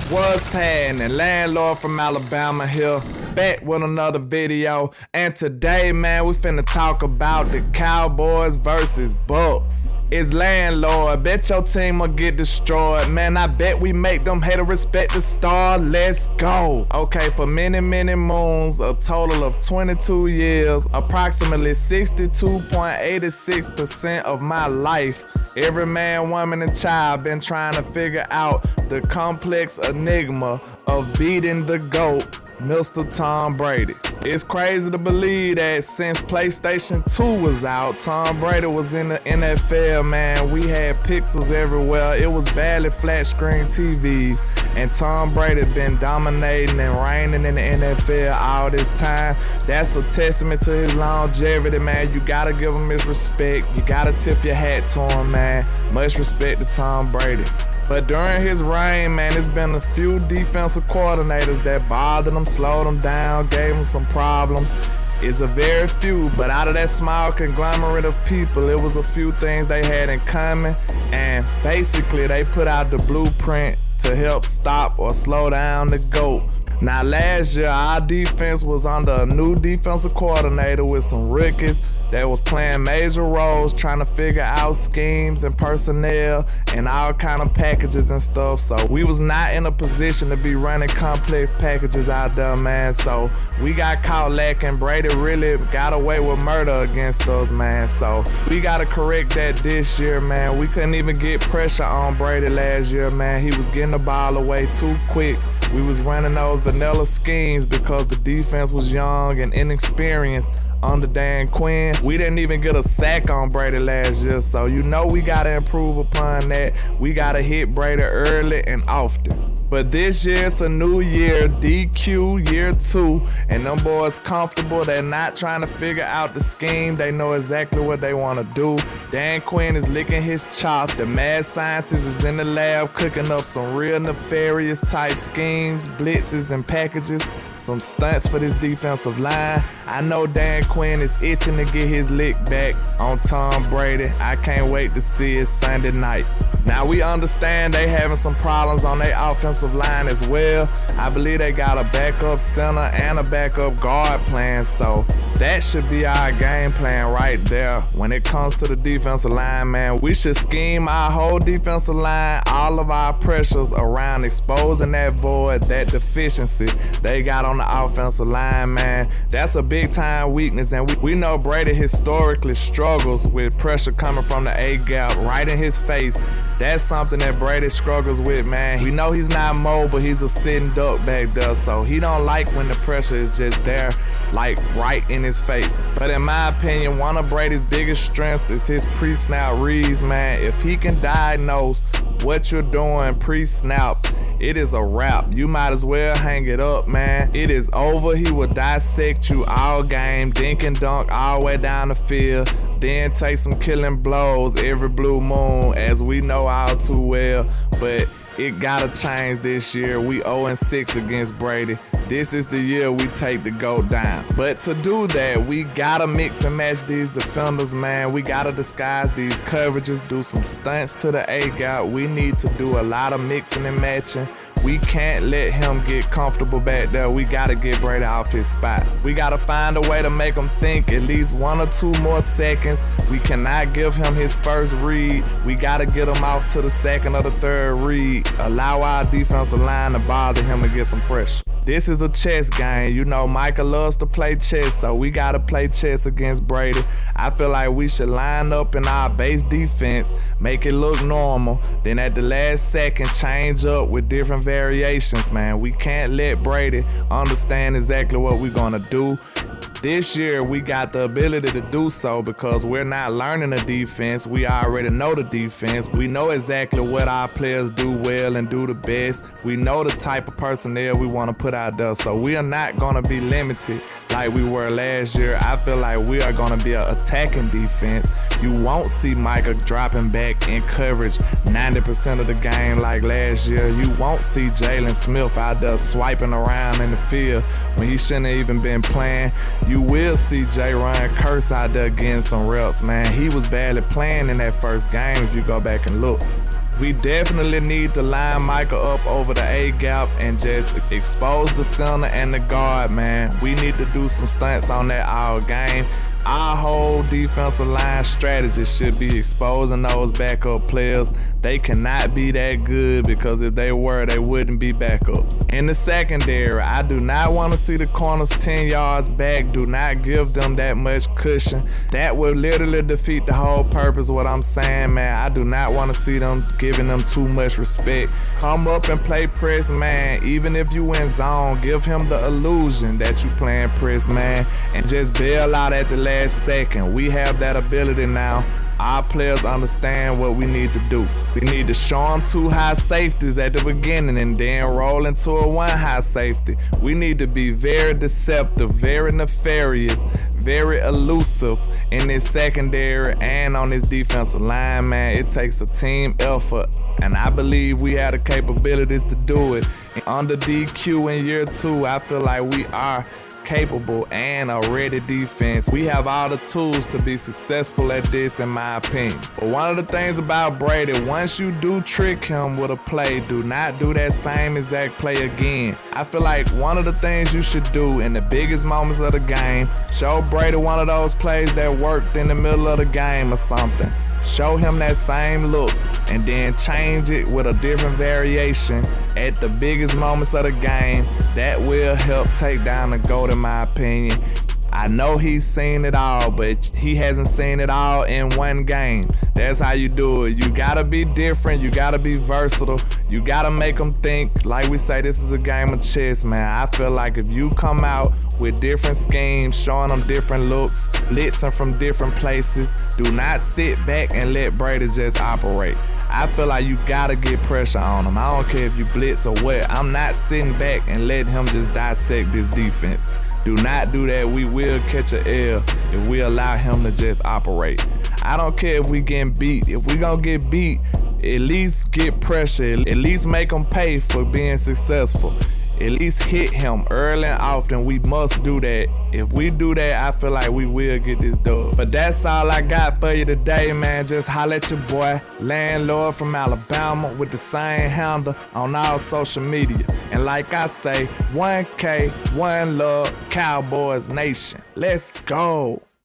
What's happening? Landlord from Alabama here, back with another video. And today, man, we finna talk about the Cowboys versus Bucks. It's Landlord, bet your team will get destroyed. Man, I bet we make them haters respect the star. Let's go. Okay, for many moons, a total of 22 years, approximately 62.86% of my life, every man, woman, and child been trying to figure out the complex enigma of beating the GOAT, Mr. Tom Brady. It's crazy to believe that since PlayStation 2 was out, Tom Brady was in the NFL, man. We had pixels everywhere. It was barely flat screen TVs. And Tom Brady been dominating and reigning in the NFL all this time. That's a testament to his longevity, man. You gotta give him his respect. You gotta tip your hat to him, man. Much respect to Tom Brady. But during his reign, man, there's been a few defensive coordinators that bothered him, slowed him down, gave him some problems. It's a very few, but out of that small conglomerate of people, it was a few things they had in common, and basically they put out the blueprint to help stop or slow down the GOAT. Now last year, our defense was under a new defensive coordinator with some rookies that was playing major roles, trying to figure out schemes and personnel and all kind of packages and stuff. So we was not in a position to be running complex packages out there, man. So we got caught lacking. Brady really got away with murder against us, man. So we got to correct that this year, man. We couldn't even get pressure on Brady last year, man. He was getting the ball away too quick. We was running those vanilla schemes because the defense was young and inexperienced under Dan Quinn. We didn't even get a sack on Brady last year, so you know we gotta improve upon that. We gotta hit Brady early and often. But this year it's a new year, DQ year 2, and them boys comfortable. They're not trying to figure out the scheme. They know exactly what they want to do. Dan Quinn is licking his chops. The mad scientist is in the lab cooking up some real nefarious type schemes, blitzes, and packages, some stunts for this defensive line. I know Dan Quinn is itching to get his lick back on Tom Brady. I can't wait to see it Sunday night. Now we understand they having some problems on their offensive line as well. I believe they got a backup center and a backup guard plan, so that should be our game plan right there. When it comes to the defensive line, man, we should scheme our whole defensive line, all of our pressures around exposing that void, that deficiency they got on the offensive line, man. That's a big time weakness, and we know Brady historically struggles with pressure coming from the A-gap right in his face. That's something that Brady struggles with, man. We know he's not mobile, he's a sitting duck back there, so he don't like when the pressure is just there, like right in his face. But in my opinion, one of Brady's biggest strengths is his pre-snap reads, man. If he can diagnose what you're doing pre-snap, it is a wrap. You might as well hang it up, man. It is over. He will dissect you all game, dink and dunk all the way down the field, then take some killing blows every blue moon, as we know all too well. But it gotta change this year. We 0-6 against Brady. This is the year we take the GOAT down. But to do that, we gotta mix and match these defenders, man. We gotta disguise these coverages, do some stunts to the A-gap. We need to do a lot of mixing and matching. We can't let him get comfortable back there. We gotta get Brady off his spot. We gotta find a way to make him think at least 1 or 2 more seconds. We cannot give him his first read. We gotta get him off to the second or the third read. Allow our defensive line to bother him and get some pressure. This is a chess game. You know, Micah loves to play chess, so we got to play chess against Brady. I feel like we should line up in our base defense, make it look normal, then at the last second change up with different variations, man. We can't let Brady understand exactly what we're going to do. This year, we got the ability to do so because we're not learning the defense. We already know the defense. We know exactly what our players do well and do the best. We know the type of personnel we want to put out there. So we are not going to be limited like we were last year. I feel like we are going to be an attacking defense. You won't see Micah dropping back in coverage 90% of the game like last year. You won't see Jalen Smith out there swiping around in the field when he shouldn't have even been playing. You will see J-Ryan Curse out there getting some reps, man. He was barely playing in that first game if you go back and look. We definitely need to line Michael up over the A-gap and just expose the center and the guard, man. We need to do some stunts on that all game. Our whole defensive line strategy should be exposing those backup players. They cannot be that good, because if they were, they wouldn't be backups. In the secondary, I do not want to see the corners 10 yards back. Do not give them that much cushion. That will literally defeat the whole purpose of what I'm saying, man. I do not want to see them giving them too much respect. Come up and play press, man. Even if you in zone, give him the illusion that you playing press, man, and just bail out at the last second. We have that ability now. Our players understand what we need to do. We need to show them 2 high safeties at the beginning and then roll into a 1 high safety. We need to be very deceptive, very nefarious, very elusive in this secondary and on this defensive line, man. It takes a team effort, and I believe we have the capabilities to do it. And under DQ in year 2, I feel like we are capable and a ready defense. We have all the tools to be successful at this, in my opinion. But one of the things about Brady, once you do trick him with a play, do not do that same exact play again. I feel like one of the things you should do in the biggest moments of the game, show Brady one of those plays that worked in the middle of the game or something. Show him that same look and then change it with a different variation at the biggest moments of the game. That will help take down the GOAT, in my opinion. I know he's seen it all, but he hasn't seen it all in one game. That's how you do it. You gotta be different. You gotta be versatile. You gotta make them think. Like we say, this is a game of chess, man. I feel like if you come out with different schemes, showing them different looks, blitzing from different places, do not sit back and let Brady just operate. I feel like you gotta get pressure on him. I don't care if you blitz or what. I'm not sitting back and letting him just dissect this defense. Do not do that. We will catch an L if we allow him to just operate. I don't care if we getting beat. If we gonna get beat, at least get pressure. At least make him pay for being successful. At least hit him early and often. We must do that. If we do that, I feel like we will get this dub. But that's all I got for you today, man. Just holla at your boy, Landlord from Alabama, with the same handle on all social media. And like I say, 1K, 1 love, Cowboys Nation. Let's go.